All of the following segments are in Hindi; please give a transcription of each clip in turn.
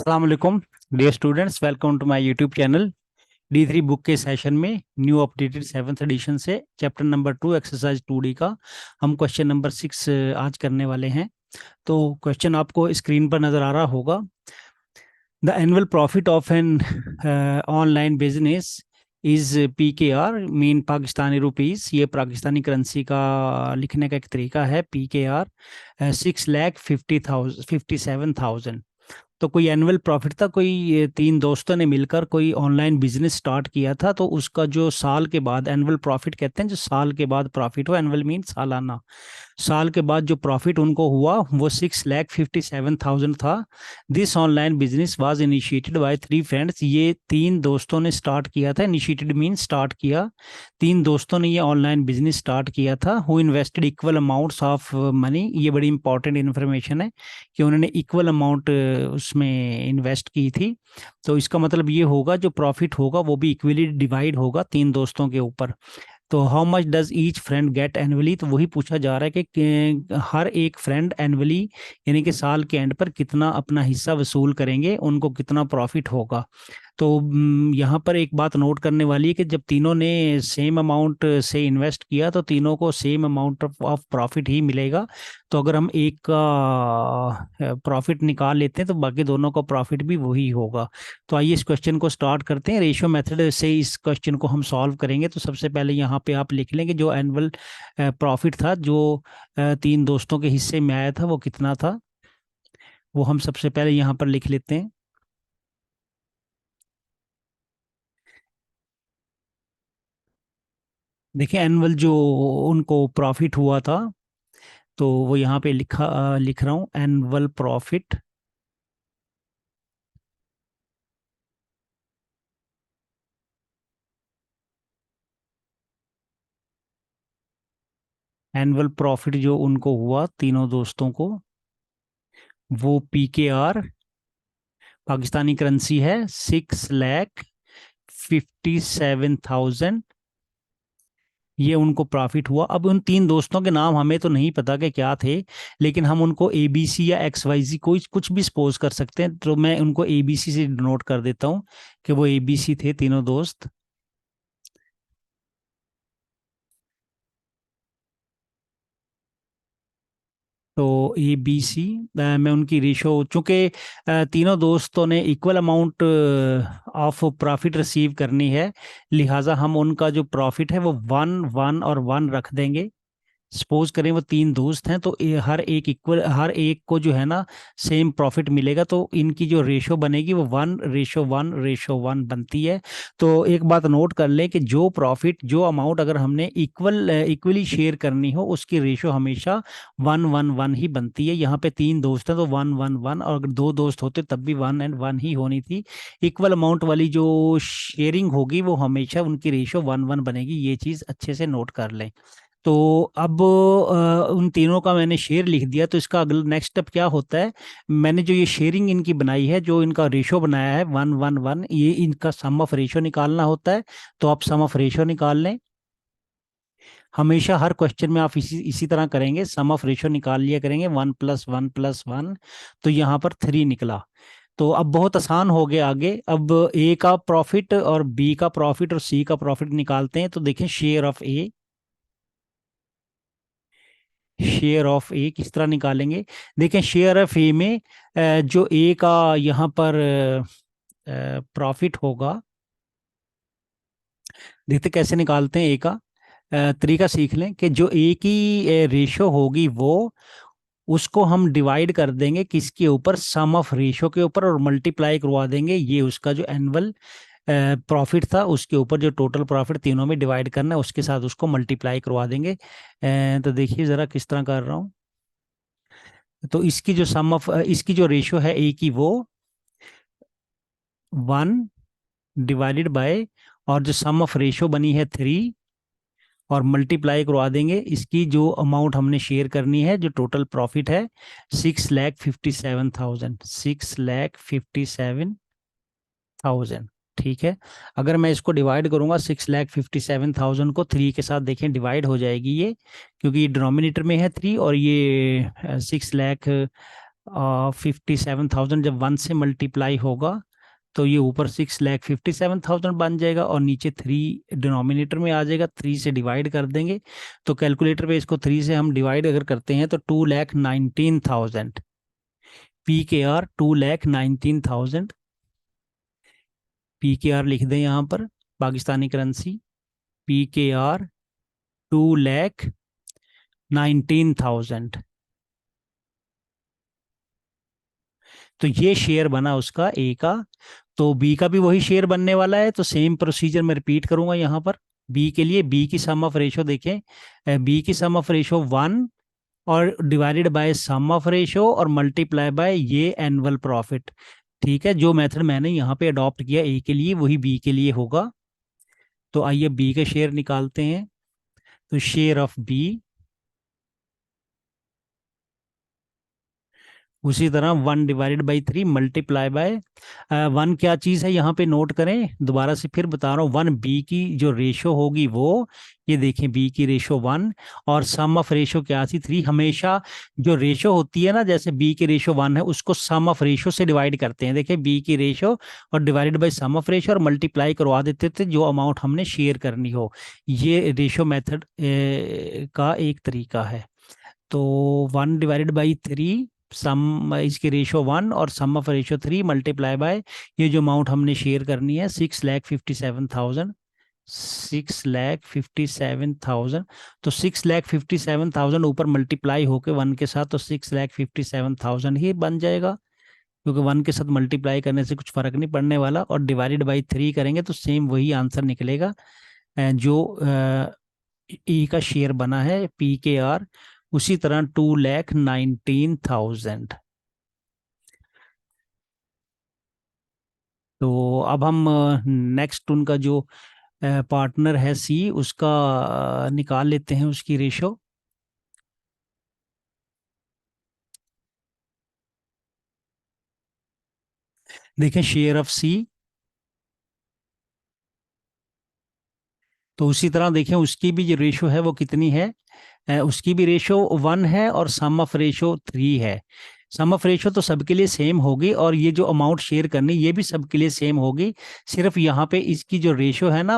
अस्सलाम वालेकुम dear students, welcome to my YouTube channel. D3 book के सेशन में न्यू अपडेटेड 7th एडिशन से चैप्टर नंबर 2 एक्सरसाइज 2D का हम क्वेश्चन नंबर 6 आज करने वाले हैं। तो क्वेश्चन आपको स्क्रीन पर नज़र आ रहा होगा। The annual profit of an online business is PKR, mean Pakistani rupees. ये पाकिस्तानी करेंसी का लिखने का एक तरीका है। PKR 6,57,000। तो कोई एनुअल प्रॉफिट था, कोई ये तीन दोस्तों ने मिलकर कोई ऑनलाइन बिजनेस स्टार्ट किया था। तो उसका जो साल के बाद एनुअल प्रॉफिट कहते हैं, जो साल के बाद प्रॉफिट हो, एनुअल मीन सालाना। साल के बाद जो प्रॉफिट उनको हुआ वो 6,57,000 था। This online business was initiated by 3 friends. ये तीन दोस्तों ने स्टार्ट किया था। इनिशिएटेड मीन स्टार्ट किया। तीन दोस्तों ने ये ऑनलाइन बिजनेस स्टार्ट किया था। Who invested equal amounts of money. ये बड़ी इंपॉर्टेंट इन्फॉर्मेशन है कि उन्होंने इक्वल अमाउंट उसमें इन्वेस्ट की थी। तो इसका मतलब ये होगा जो प्रॉफिट होगा वो भी इक्वली डिवाइड होगा तीन दोस्तों के ऊपर। तो how much does each friend gate annually, तो वही पूछा जा रहा है कि हर एक फ्रेंड एनुअली यानी कि साल के एंड पर कितना अपना हिस्सा वसूल करेंगे, उनको कितना प्रॉफिट होगा। तो यहाँ पर एक बात नोट करने वाली है कि जब तीनों ने सेम अमाउंट से इन्वेस्ट किया तो तीनों को सेम अमाउंट ऑफ प्रॉफिट ही मिलेगा। तो अगर हम एक का प्रॉफिट निकाल लेते हैं तो बाकी दोनों का प्रॉफिट भी वही होगा। तो आइए इस क्वेश्चन को स्टार्ट करते हैं। रेशियो मेथड से इस क्वेश्चन को हम सॉल्व करेंगे। तो सबसे पहले यहाँ पे आप लिख लेंगे जो एनुअल प्रॉफिट था, जो तीन दोस्तों के हिस्से में आया था, वो कितना था, वो हम सबसे पहले यहाँ पर लिख लेते हैं। देखिए एनुअल जो उनको प्रॉफिट हुआ था, तो वो यहाँ पे लिख रहा हूँ एनुअल प्रॉफिट। एनुअल प्रॉफिट जो उनको हुआ तीनों दोस्तों को, वो PKR पाकिस्तानी करेंसी है 6,57,000। ये उनको प्रॉफिट हुआ। अब उन तीन दोस्तों के नाम हमें तो नहीं पता कि क्या थे, लेकिन हम उनको ABC या XYZ कोई कुछ भी सपोज कर सकते हैं। तो मैं उनको ABC से डिनोट कर देता हूँ कि वो ABC थे तीनों दोस्त। तो ABC मैं उनकी रेशो, चूंकि तीनों दोस्तों ने equal amount of profit receive करनी है, लिहाजा हम उनका जो प्रॉफिट है वो 1 1 और 1 रख देंगे। सपोज करें वो तीन दोस्त हैं तो हर एक को जो है ना सेम प्रॉफिट मिलेगा। तो इनकी जो रेशो बनेगी वो 1:1:1 बनती है। तो एक बात नोट कर लें कि जो प्रॉफिट, जो अमाउंट अगर हमने इक्वली शेयर करनी हो, उसकी रेशो हमेशा 1:1:1 ही बनती है। यहाँ पे तीन दोस्त हैं तो 1:1:1, और अगर दो दोस्त होते तब भी 1:1 ही होनी थी। इक्वल अमाउंट वाली जो शेयरिंग होगी वो हमेशा उनकी रेशो 1:1 बनेगी। ये चीज़ अच्छे से नोट कर लें। तो अब उन तीनों का मैंने शेयर लिख दिया। तो इसका अगला नेक्स्ट स्टेप क्या होता है, मैंने जो ये शेयरिंग इनकी बनाई है, जो इनका रेशो बनाया है 1:1:1, ये इनका सम ऑफ रेशो निकालना होता है। तो आप सम ऑफ रेशो निकाल लें। हमेशा हर क्वेश्चन में आप इसी इसी तरह करेंगे, सम ऑफ रेशो निकाल लिया करेंगे। 1+1+1, तो यहाँ पर 3 निकला। तो अब बहुत आसान हो गया आगे। अब A का प्रॉफिट और B का प्रॉफिट और C का प्रॉफिट निकालते हैं। तो देखें share of A, share of A किस तरह निकालेंगे। देखें शेयर ऑफ ए में जो ए का यहाँ पर प्रॉफिट होगा, देखते कैसे निकालते हैं ए का। तरीका सीख लें कि जो ए की रेशो होगी वो, उसको हम डिवाइड कर देंगे किसके ऊपर, सम ऑफ रेशो के ऊपर, और मल्टीप्लाई करवा देंगे ये उसका जो एनुअल प्रॉफिट था उसके ऊपर। जो टोटल प्रॉफिट तीनों में डिवाइड करना है उसके साथ उसको मल्टीप्लाई करवा देंगे। तो देखिए ज़रा किस तरह कर रहा हूँ। तो इसकी जो रेशियो है ए की, वो 1/, और जो सम ऑफ रेशियो बनी है 3, और मल्टीप्लाई करवा देंगे इसकी जो अमाउंट हमने शेयर करनी है, जो टोटल प्रॉफिट है 6,57,000। 6,57,000, ठीक है। अगर मैं इसको डिवाइड करूंगा 6,57,000 को 3 के साथ, देखें डिवाइड हो जाएगी ये, क्योंकि ये डिनोमिनेटर में है 3 और ये 6 लाख 57,000 जब 1 से मल्टीप्लाई होगा तो ये ऊपर 6,57,000 बन जाएगा और नीचे 3 डिनोमिनेटर में आ जाएगा, 3 से डिवाइड कर देंगे। तो कैलकुलेटर पे इसको 3 से हम डिवाइड अगर करते हैं तो 2,19,000 PKR 2,19,000 PKR लिख दें यहाँ पर, पाकिस्तानी करेंसी PKR 2,19,000। तो ये शेयर बना उसका ए का। तो बी का भी वही शेयर बनने वाला है, तो सेम प्रोसीजर मैं रिपीट करूंगा यहाँ पर। बी के लिए बी की सम ऑफ रेशो देखें, बी की सम ऑफ रेशो 1 और divided by sum of ratio और मल्टीप्लाई बाय ये एनुअल प्रॉफिट। ठीक है, जो मेथड मैंने यहाँ पे अडॉप्ट किया ए के लिए वही बी के लिए होगा। तो आइए बी के शेयर निकालते हैं। तो शेयर ऑफ बी, उसी तरह 1/3 मल्टीप्लाई बाय 1 क्या चीज़ है यहाँ पे नोट करें, दोबारा से फिर बता रहा हूँ। 1 बी की जो रेशो होगी वो, ये देखें बी की रेशो 1 और सम ऑफ रेशो क्या थी 3। हमेशा जो रेशो होती है ना, जैसे बी की रेशो 1 है उसको सम ऑफ रेशो से डिवाइड करते हैं। देखिए बी की रेशो और divided by sum of ratio और मल्टीप्लाई करवा देते थे जो अमाउंट हमने शेयर करनी हो। ये रेशो मेथड का एक तरीका है। तो 1/3 सम इसकी रेशो 1 और सम ऑफ रेशो 3 मल्टीप्लाई बाय ये जो अमाउंट हमने शेयर करनी है 6,57,000। 6,57,000। तो 6,57,000 ऊपर मल्टीप्लाई होके 1 के साथ, तो 6,57,000 ही बन जाएगा, क्योंकि 1 के साथ मल्टीप्लाई करने से कुछ फर्क नहीं पड़ने वाला। और डिवाइडेड बाई 3 करेंगे तो सेम वही आंसर निकलेगा जो ई का शेयर बना है PKR। उसी तरह 2,19,000। तो अब हम नेक्स्ट उनका जो पार्टनर है सी, उसका निकाल लेते हैं उसकी रेशो। देखें शेयर ऑफ सी, तो उसी तरह देखें उसकी भी जो रेशो है वो कितनी है, उसकी भी रेशो 1 है और सम ऑफ रेशो 3 है। सम ऑफ रेशो तो सबके लिए सेम होगी और ये जो अमाउंट शेयर करनी ये भी सबके लिए सेम होगी। सिर्फ यहाँ पे इसकी जो रेशो है ना,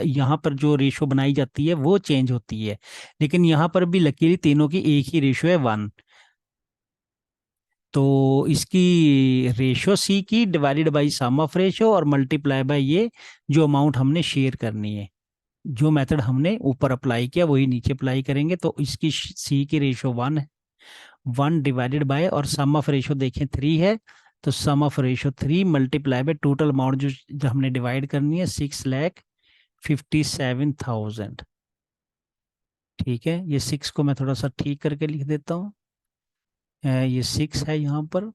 यहाँ पर जो रेशो बनाई जाती है वो चेंज होती है, लेकिन यहाँ पर भी लकीली तीनों की एक ही रेशो है 1। तो इसकी रेशो सी की divided by sum of ratio और मल्टीप्लाई बाई ये जो अमाउंट हमने शेयर करनी है। जो मेथड हमने ऊपर अप्लाई किया वही नीचे अप्लाई करेंगे। तो इसकी सी की रेशो 1 है, 1 डिवाइडेड बाय और सम ऑफ रेशो देखें 3 है, तो sum of ratio 3 multiply by total amount जो हमने डिवाइड करनी है 6,57,000। ठीक है, ये 6 को मैं थोड़ा सा ठीक करके लिख देता हूँ। ये 6 है यहाँ पर,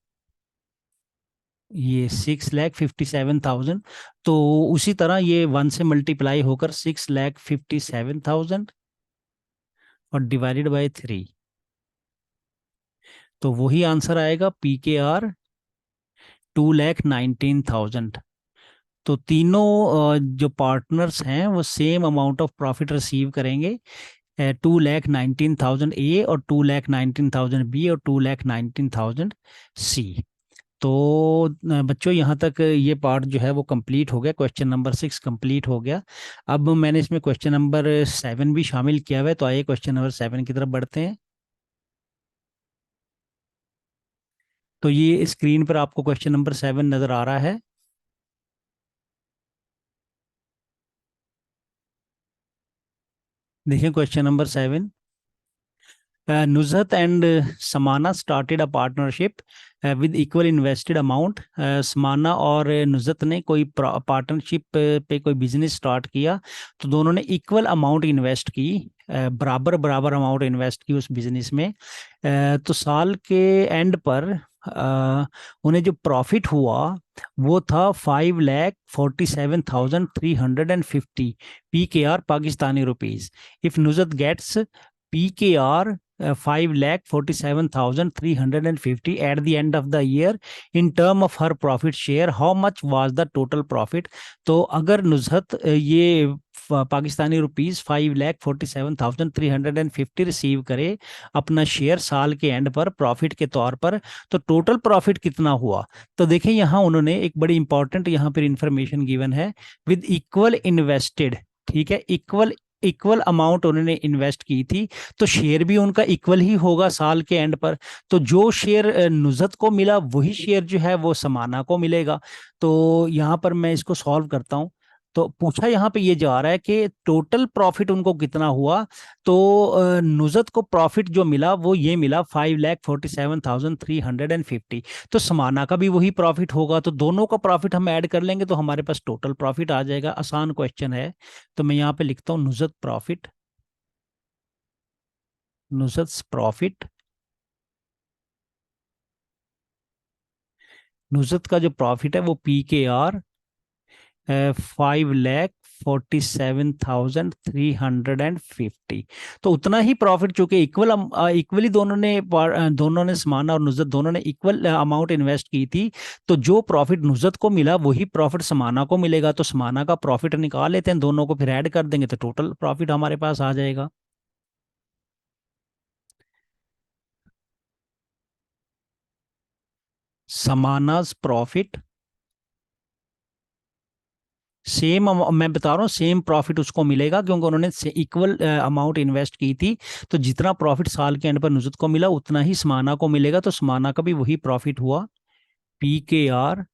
ये 6,57,000। तो उसी तरह ये 1 से मल्टीप्लाई होकर 6,57,000 और डिवाइडेड बाय 3, तो वही आंसर आएगा PKR 2,19,000। तो तीनों जो पार्टनर्स हैं वो same amount of profit receive करेंगे, 2,19,000 ए और 2,19,000 बी और 2,19,000 सी। तो बच्चों यहाँ तक ये पार्ट जो है वो कंप्लीट हो गया, क्वेश्चन नंबर 6 कंप्लीट हो गया। अब मैंने इसमें क्वेश्चन नंबर 7 भी शामिल किया हुआ है, तो आइए क्वेश्चन नंबर 7 की तरफ बढ़ते हैं। तो ये स्क्रीन पर आपको क्वेश्चन नंबर 7 नजर आ रहा है। देखिए question number 7, Nuzhat and Samana started a partnership with equal invested amount। समाना और नुजत ने कोई पार्टनरशिप पे कोई बिजनेस स्टार्ट किया, तो दोनों ने इक्वल अमाउंट इन्वेस्ट की, बराबर बराबर अमाउंट इन्वेस्ट की उस बिजनेस में। तो साल के एंड पर उन्हें जो प्रॉफिट हुआ वो था 5,47,350 PKR Pakistani rupees. If Nuzhat gets PKR 5,47,350 at the end of the year in term of her profit share, how much was the total profit। तो अगर नुजहत ये पाकिस्तानी रुपीज 5,47,350 रिसीव करे अपना शेयर साल के एंड पर प्रॉफिट के तौर पर, तो टोटल प्रॉफिट कितना हुआ? तो देखिए यहाँ उन्होंने एक बड़ी इंपॉर्टेंट यहाँ पर इंफॉर्मेशन गिवन है, विद इक्वल इन्वेस्टेड, ठीक है, इक्वल इक्वल अमाउंट उन्होंने इन्वेस्ट की थी, तो शेयर भी उनका इक्वल ही होगा साल के एंड पर। तो जो शेयर नुजत को मिला वही शेयर जो है वो समाना को मिलेगा। तो यहाँ पर मैं इसको सॉल्व करता हूँ। तो पूछा यहाँ पे ये जा रहा है कि टोटल प्रॉफिट उनको कितना हुआ, तो नुजत को प्रॉफिट जो मिला वो ये मिला 5,47,350। तो समाना का भी वही प्रॉफिट होगा, तो दोनों का प्रॉफिट हम ऐड कर लेंगे तो हमारे पास टोटल प्रॉफिट आ जाएगा। आसान क्वेश्चन है। तो मैं यहाँ पे लिखता हूँ नुजत प्रॉफिट, नुजत प्रॉफिट, नुजत का जो प्रॉफिट है वो PKR 5,47,350। तो उतना ही प्रॉफिट, चूंकि इक्वली दोनों ने समाना और नुजत दोनों ने इक्वल अमाउंट इन्वेस्ट की थी, तो जो प्रॉफिट नुजत को मिला वही प्रॉफिट समाना को मिलेगा। तो समाना का प्रॉफिट निकाल लेते हैं, दोनों को फिर ऐड कर देंगे तो टोटल प्रॉफिट हमारे पास आ जाएगा। समाना's प्रॉफिट सेम, मैं बता रहा हूँ सेम प्रॉफिट उसको मिलेगा क्योंकि उन्होंने इक्वल अमाउंट इन्वेस्ट की थी। तो जितना प्रॉफिट साल के एंड पर नुजत को मिला उतना ही समाना को मिलेगा, तो समाना का भी वही प्रॉफिट हुआ PKR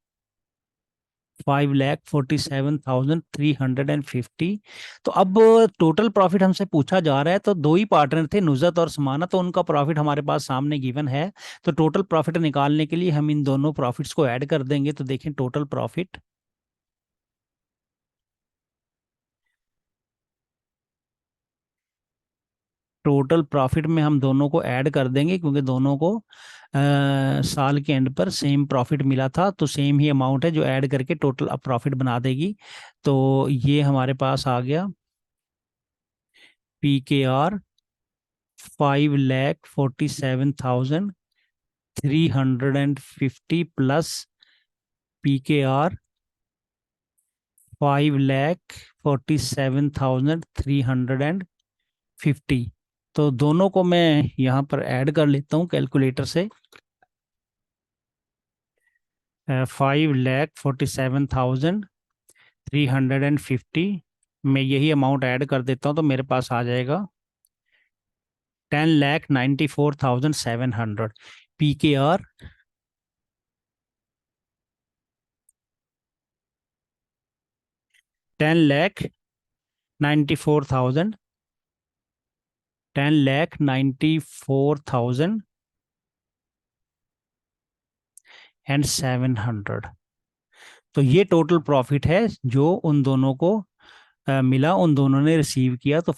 5,47,350। तो अब टोटल प्रॉफिट हमसे पूछा जा रहा है, तो दो ही पार्टनर थे नुजत और समाना, तो उनका प्रॉफिट हमारे पास सामने गिवन है। तो टोटल प्रॉफिट निकालने के लिए हम इन दोनों प्रॉफिट्स को ऐड कर देंगे। तो देखें टोटल प्रॉफिट, टोटल प्रॉफिट में हम दोनों को ऐड कर देंगे क्योंकि दोनों को साल के एंड पर सेम प्रॉफिट मिला था, तो सेम ही अमाउंट है जो ऐड करके टोटल अब प्रॉफिट बना देगी। तो ये हमारे पास आ गया PKR 5,47,350 प्लस PKR 5,47,350। तो दोनों को मैं यहाँ पर ऐड कर लेता हूँ कैलकुलेटर से। 5,47,350 में यही अमाउंट ऐड कर देता हूँ तो मेरे पास आ जाएगा 10,94,700। PKR 10,94,000, 10,94,700। तो ये टोटल प्रॉफिट है जो उन दोनों को मिला, उन दोनों ने रिसीव किया। तो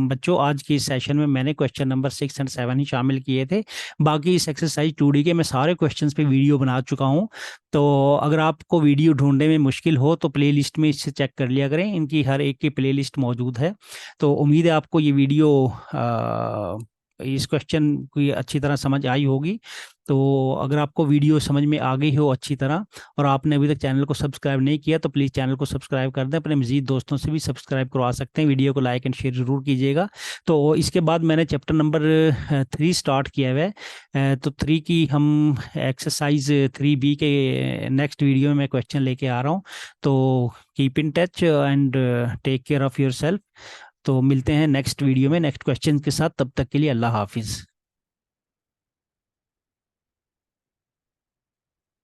बच्चों आज की इस सेशन में मैंने क्वेश्चन नंबर 6 एंड 7 ही शामिल किए थे। बाकी इस एक्सरसाइज 2D के मैं सारे क्वेश्चंस पे वीडियो बना चुका हूँ। तो अगर आपको वीडियो ढूंढने में मुश्किल हो तो प्लेलिस्ट में इससे चेक कर लिया करें, इनकी हर एक की प्लेलिस्ट मौजूद है। तो उम्मीद है आपको ये वीडियो इस क्वेश्चन की अच्छी तरह समझ आई होगी। तो अगर आपको वीडियो समझ में आ गई हो अच्छी तरह और आपने अभी तक चैनल को सब्सक्राइब नहीं किया तो प्लीज़ चैनल को सब्सक्राइब कर दें, अपने मजीद दोस्तों से भी सब्सक्राइब करवा सकते हैं। वीडियो को लाइक एंड शेयर ज़रूर कीजिएगा। तो इसके बाद मैंने चैप्टर नंबर 3 स्टार्ट किया हुआ है। तो 3 की हम एक्सरसाइज 3B के नेक्स्ट वीडियो में मैं क्वेश्चन लेके आ रहा हूँ। तो keep in touch and take care of yourself. तो मिलते हैं नेक्स्ट वीडियो में नेक्स्ट क्वेश्चन के साथ, तब तक के लिए अल्लाह हाफिज़।